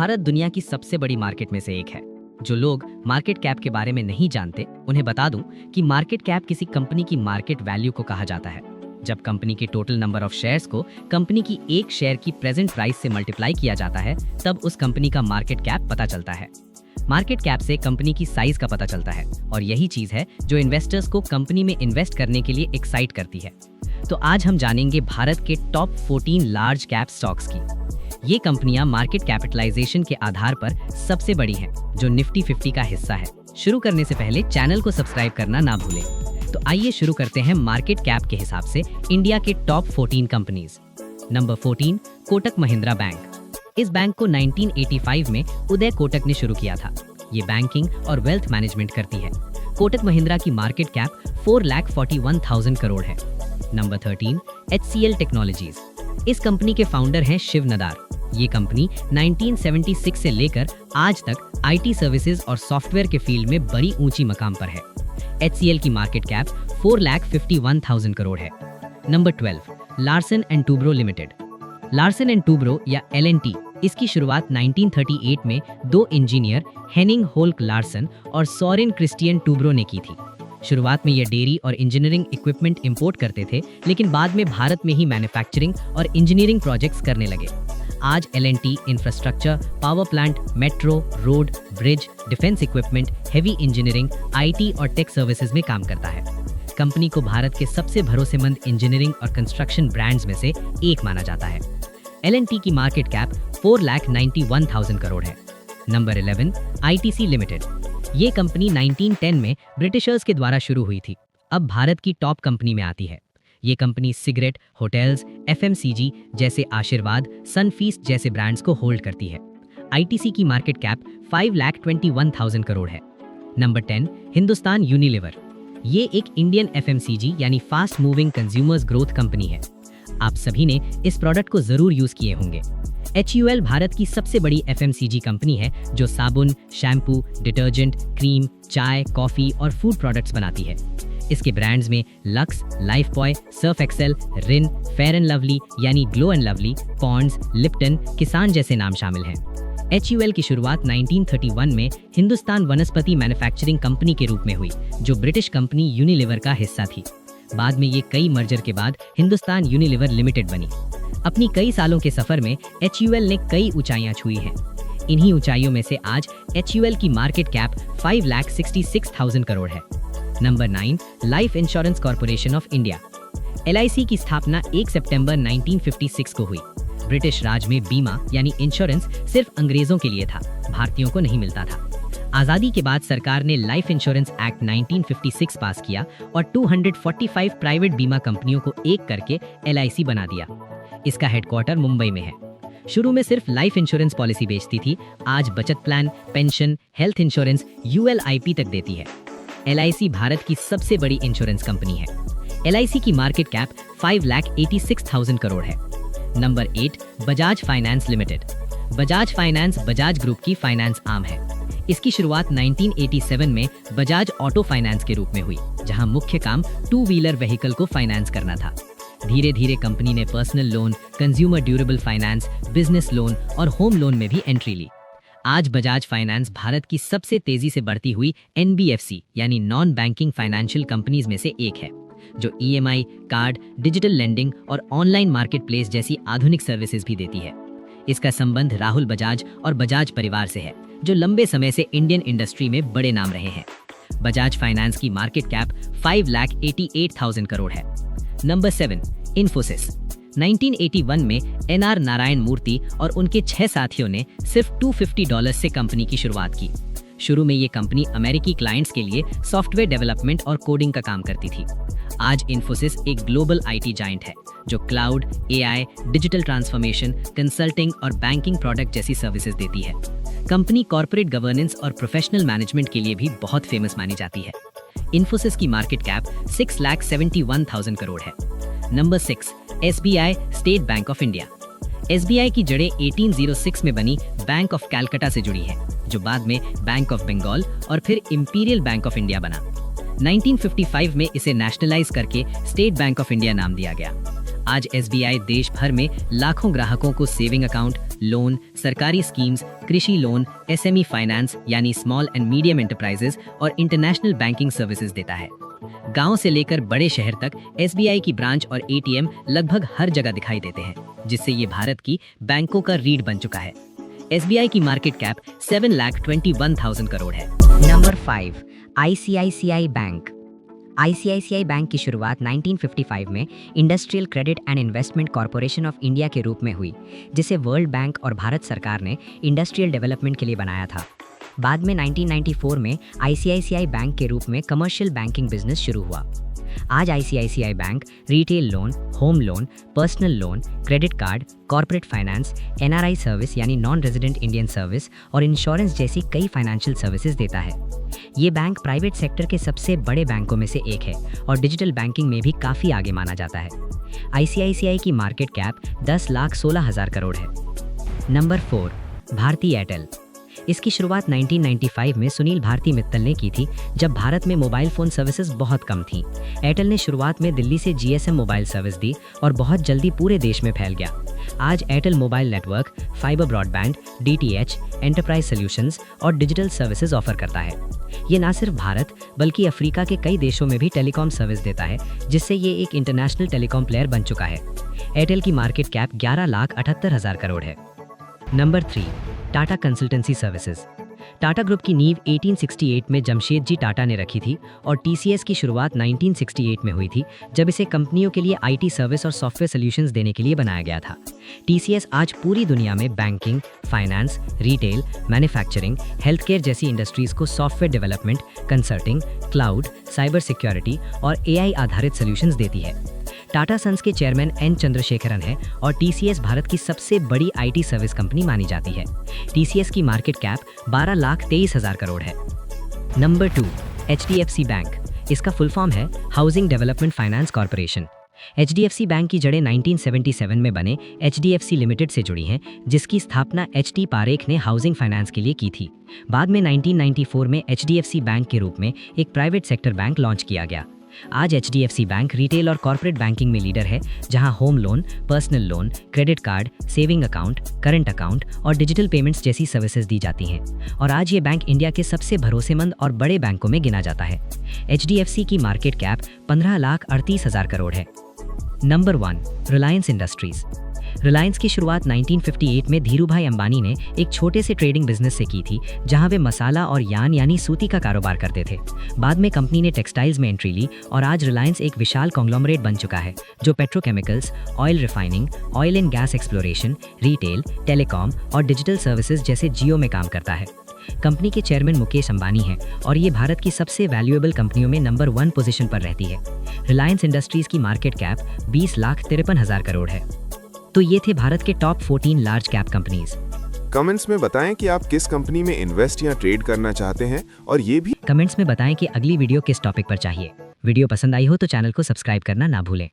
भारत दुनिया की सबसे बड़ी मार्केट में से एक है। जो लोग मार्केट कैप के बारे में नहीं जानते, उन्हें बता दूं कि मार्केट कैप किसी कंपनी की मार्केट वैल्यू को कहा जाता है। जब कंपनी के टोटल नंबर ऑफ शेयर्स को कंपनी की एक शेयर की प्रेजेंट प्राइस से मल्टीप्लाई किया जाता है, तब उस कंपनी का मार्केट कैप पता चलता है। मार्केट कैप से कंपनी की साइज का पता चलता है और यही चीज है जो इन्वेस्टर्स को कंपनी में इन्वेस्ट करने के लिए एक्साइट करती है। तो आज हम जानेंगे भारत के टॉप 14 लार्ज कैप स्टॉक्स की। ये कंपनियां मार्केट कैपिटलाइजेशन के आधार पर सबसे बड़ी हैं, जो निफ्टी 50 का हिस्सा है। शुरू करने से पहले चैनल को सब्सक्राइब करना ना भूलें। तो आइए शुरू करते हैं मार्केट कैप के हिसाब से इंडिया के top 14 companies. Number 14, Kotak Mahindra bank. इस बैंक को 1985 में उदय कोटक ने शुरू किया था। ये बैंकिंग और वेल्थ मैनेजमेंट करती है। कोटक महिंद्रा की मार्केट कैप 4,41,000 करोड़ है। Number 13, HCL technologies. इस कंपनी के फाउंडर हैं शिव नदार। ये कंपनी 1976 से लेकर आज तक IT सर्विसेज और सॉफ्टवेयर के फील्ड में बड़ी ऊंची मकाम पर है। HCL की मार्केट कैप 4,51,000 करोड़ है। Number 12, Larsen and Toubro limited. Larsen and Toubro या LNT, इसकी शुरुआत 1938 में दो इंजीनियर हेनिंग होल्क लार्सन और सोरेन क्रिस्टियन टूब्रो ने की थी। शुरुआत में ये डेयरी और इंजीनियरिंग इक्विपमेंट इंपोर्ट करते थे, लेकिन बाद में भारत में ही मैन्युफैक्चरिंग और इंजीनियरिंग प्रोजेक्ट्स करने लगे। आज LNT infrastructure, power plant, metro, road, bridge, defence equipment, heavy engineering, IT और टेक सर्विसेज में काम करता है। कंपनी को भारत के सबसे भरोसेमंद इंजीनियरिंग और कंस्ट्रक्शन ब्रांड्स में से एक माना जाता है। LNT की मार्केट कैप 4,91,000 करोड़ है। Number 11, ITC limited. ये कंपनी 1910 में ब्रिटिशर्स के द्वारा शुरू हुई थी। अब भारत की टॉप कंपनी में आती है। ये कंपनी सिगरेट, होटल्स, FMCG जैसे आशीर्वाद, सनफीस्ट जैसे ब्रांड्स को होल्ड करती है। ITC की मार्केट कैप 5,21,000 करोड़ है। Number 10, Hindustan Unilever. ये एक इंडियन FMCG यानी fast moving consumers growth company है। आप सभी ने इस प्रोडक्ट को जरूर यूज किए होंगे। HUL भारत की सबसे बड़ी FMCG कंपनी है जो साबुन, शैम्पू, डिटर्जेंट, क्रीम, चाय, कॉफी और फूड प्रोडक्ट्स बनाती है। इसके ब्रांड्स में Lux, Lifebuoy, Surf Excel, Rin, Fair and Lovely यानी Glow and Lovely, Pond's, Lipton, Kissan जैसे नाम शामिल हैं। HUL की शुरुआत 1931 में हिंदुस्तान वनस्पति मैन्युफैक्चरिंग कंपनी के रूप में हुई, जो ब्रिटिश कंपनी यूनिलीवर का हिस्सा थी। बाद में ये कई मर्जर के बाद हिंदुस्तान यूनिलीवर लिमिटेड बनी। अपनी कई सालों के सफर में HUL ने कई ऊंचाइयां छुई हैं। इन्हीं ऊंचाइयों में से आज HUL की मार्केट कैप 5,66,000 करोड़ है। Number 9, life insurance corporation of India. LIC की स्थापना 1 सितंबर 1956 को हुई। ब्रिटिश राज में बीमा यानी इंश्योरेंस सिर्फ अंग्रेजों के लिए था, भारतीयों को नहीं मिलता था। आजादी के बाद सरकार ने लाइफ इंश्योरेंस एक्ट 1956 पास किया और 245 प्राइवेट बीमा कंपनियों को एक करके LIC बना दिया। इसका हेडक्वार्टर मुंबई में है। शुरू में सिर्फ लाइफ इंश्योरेंस पॉलिसी बेचती थी, आज बचत plan, pension, health insurance, ULIP तक देती है। LIC भारत की सबसे बड़ी इंश्योरेंस कंपनी है। LIC की मार्केट कैप 5,86,000 करोड़ है। Number 8, Bajaj finance limited. Bajaj finance Bajaj group की फाइनेंस आर्म है। इसकी शुरुआत 1987 में बजाज ऑटो फाइनेंस के रूप में हुई, जहां मुख्य काम 2 व्हीलर व्हीकल को फाइनेंस करना था। धीरे धीरे कंपनी ने personal loan, consumer durable finance, business loan और होम लोन में भी एंट्री ली। आज बजाज फाइनेंस भारत की सबसे तेजी से बढ़ती हुई NBFC यानी नॉन बैंकिंग फाइनेंशियल कंपनीज में से एक है, जो EMI, कार्ड, डिजिटल लेंडिंग और ऑनलाइन मार्केट प्लेस जैसी आधुनिक सर्विसेज भी देती है। इसका संबंध राहुल बजाज और बजाज परिवार से है, जो लंबे समय से इंडियन इंडस्ट्री में बड़े नाम रहे हैं। बजाज फाइनेंस की मार्केट कैप 5,88,000 करोड़ है। नंबर 7, इन्फोसिस। 1981 में NR नारायण मूर्ति और उनके 6 साथियों ने सिर्फ $250 से कंपनी की शुरुआत की। शुरू में ये कंपनी अमेरिकी क्लाइंट्स के लिए सॉफ्टवेयर डेवलपमेंट और कोडिंग का काम करती थी। आज इन्फोसिस एक ग्लोबल IT जायंट है, जो cloud, AI, digital transformation, consulting और बैंकिंग प्रोडक्ट जैसी सर्विसेज देती है। कंपनी कॉर्पोरेट गवर्नेंस और प्रोफेशनल मैनेजमेंट के लिए भी बहुत फेमस मानी जाती है। इन्फोसिस की मार्केट कैप 6,71,000 करोड़ है। Number 6, SBI state bank of India. SBI की जड़ें 1806 में बनी बैंक ऑफ कैलकाटा से जुड़ी हैं, जो बाद में बैंक ऑफ बंगाल और फिर इंपीरियल बैंक ऑफ इंडिया बना। 1955 में इसे नेशनलाइज करके स्टेट बैंक ऑफ इंडिया नाम दिया गया। आज SBI देश भर में लाखों ग्राहकों को सेविंग अकाउंट, लोन, सरकारी स्कीम्स, कृषि लोन, एसएमई फाइनेंस यानी स्मॉल एंड मीडियम एंटरप्राइजेस और इंटरनेशनल बैंकिंग सर्विसेज देता है। गांव से लेकर बड़े शहर तक एसबीआई की ब्रांच और एटीएम लगभग हर जगह दिखाई देते हैं, जिससे ये भारत की बैंकों का रीढ़ बन चुका है। एसबीआई की मार्केट कैप 7,21,000 करोड़ है। Number 5, ICICI bank. ICICI bank की शुरुआत 1955 में industrial credit and investment corporation of India के रूप में हुई, जिसे वर्ल्ड बैंक और भारत सरकार ने इंडस्ट्रियल डेवलपमेंट के लिए बनाया था। बाद में 1994 में आईसीआईसीआई बैंक के रूप में कमर्शियल बैंकिंग बिजनेस शुरू हुआ। आज ICICI bank retail loan, home loan, personal loan, credit card, corporate finance, NRI service यानी नॉन रेजिडेंट इंडियन सर्विस और इंश्योरेंस जैसी कई फाइनेंशियल सर्विसेज देता है। ये बैंक प्राइवेट सेक्टर के सबसे बड़े बैंकों में से एक है और डिजिटल बैंकिंग में भी काफ़ी आगे माना जाता है। आईसीआईसीआई की मार्केट कैप 10,16,000 करोड़ है। नंबर 4, भारती एयरटेल। इसकी शुरुआत 1995 में सुनील भारती मित्तल ने की थी, जब भारत में मोबाइल फ़ोन सर्विसेज बहुत कम थीं। एयरटेल ने शुरुआत में दिल्ली से जीएसएम मोबाइल सर्विस दी और बहुत जल्दी पूरे देश में फैल गया। आज Airtel mobile network, fibre broadband, DTH, enterprise solutions और डिजिटल सर्विसेज ऑफर करता है। ये ना सिर्फ भारत बल्कि अफ्रीका के कई देशों में भी टेलीकॉम सर्विस देता है, जिससे ये एक इंटरनेशनल टेलीकॉम प्लेयर बन चुका है। एयरटेल की मार्केट कैप 11,78,000 करोड़ है। Number 3, Tata consultancy services. Tata group की नींव 1868 में जमशेदजी टाटा ने रखी थी और टीसीएस की शुरुआत 1968 में हुई थी, जब इसे कंपनियों के लिए आईटी सर्विस और सॉफ्टवेयर सॉल्यूशंस देने के लिए बनाया गया था। टीसीएस आज पूरी दुनिया में banking, finance, retail, manufacturing, health care जैसी इंडस्ट्रीज को software development, consulting, cloud, cyber security और एआई आधारित सॉल्यूशंस देती है। टाटा सन्स के चेयरमैन एन चंद्रशेखरन है और टीसीएस भारत की सबसे बड़ी आईटी सर्विस कंपनी मानी जाती है। टीसीएस की मार्केट कैप 12,23,000 करोड़ है। Number 2, HDFC bank. इसका फुल फॉर्म है housing development finance corporation. HDFC bank की जड़ें 1977 में बने एचडीएफसी लिमिटेड से जुड़ी हैं, जिसकी स्थापना एच.टी. पारेख ने हाउसिंग फाइनेंस के लिए की थी। बाद में 1994 में एचडीएफसी बैंक के रूप में एक प्राइवेट सेक्टर बैंक लॉन्च किया गया। आज एचडीएफसी बैंक रिटेल और कॉर्पोरेट बैंकिंग में लीडर है, जहां home loan, personal loan, credit card, saving account, current account और डिजिटल पेमेंट्स जैसी सर्विसेज दी जाती हैं। और आज ये बैंक इंडिया के सबसे भरोसेमंद और बड़े बैंकों में गिना जाता है। एचडीएफसी की मार्केट कैप 15,38,000 करोड़ है। Number 1, Reliance industries. रिलायंस की शुरुआत 1958 में धीरूभाई अंबानी ने एक छोटे से ट्रेडिंग बिजनेस से की थी, जहां वे मसाला और यान यानी सूती का कारोबार करते थे। बाद में कंपनी ने टेक्सटाइल्स में एंट्री ली और आज रिलायंस एक विशाल कॉन्ग्लोमरेट बन चुका है, जो petrochemicals, oil refining, oil and gas exploration, retail, telecom और डिजिटल सर्विसेज जैसे जियो में काम करता है। कंपनी के चेयरमैन मुकेश अंबानी हैं और ये भारत की सबसे वैल्यूएबल कंपनियों में नंबर 1 पोजीशन पर रहती है। रिलायंस इंडस्ट्रीज की मार्केट कैप 20,53,000 करोड़ है। तो ये थे भारत के top 14 large cap companies. Comments में बताएं कि आप किस कंपनी में इन्वेस्ट या ट्रेड करना चाहते हैं और ये भी कमेंट्स में बताएं कि अगली वीडियो किस टॉपिक पर चाहिए। वीडियो पसंद आई हो तो चैनल को सब्सक्राइब करना ना भूलें।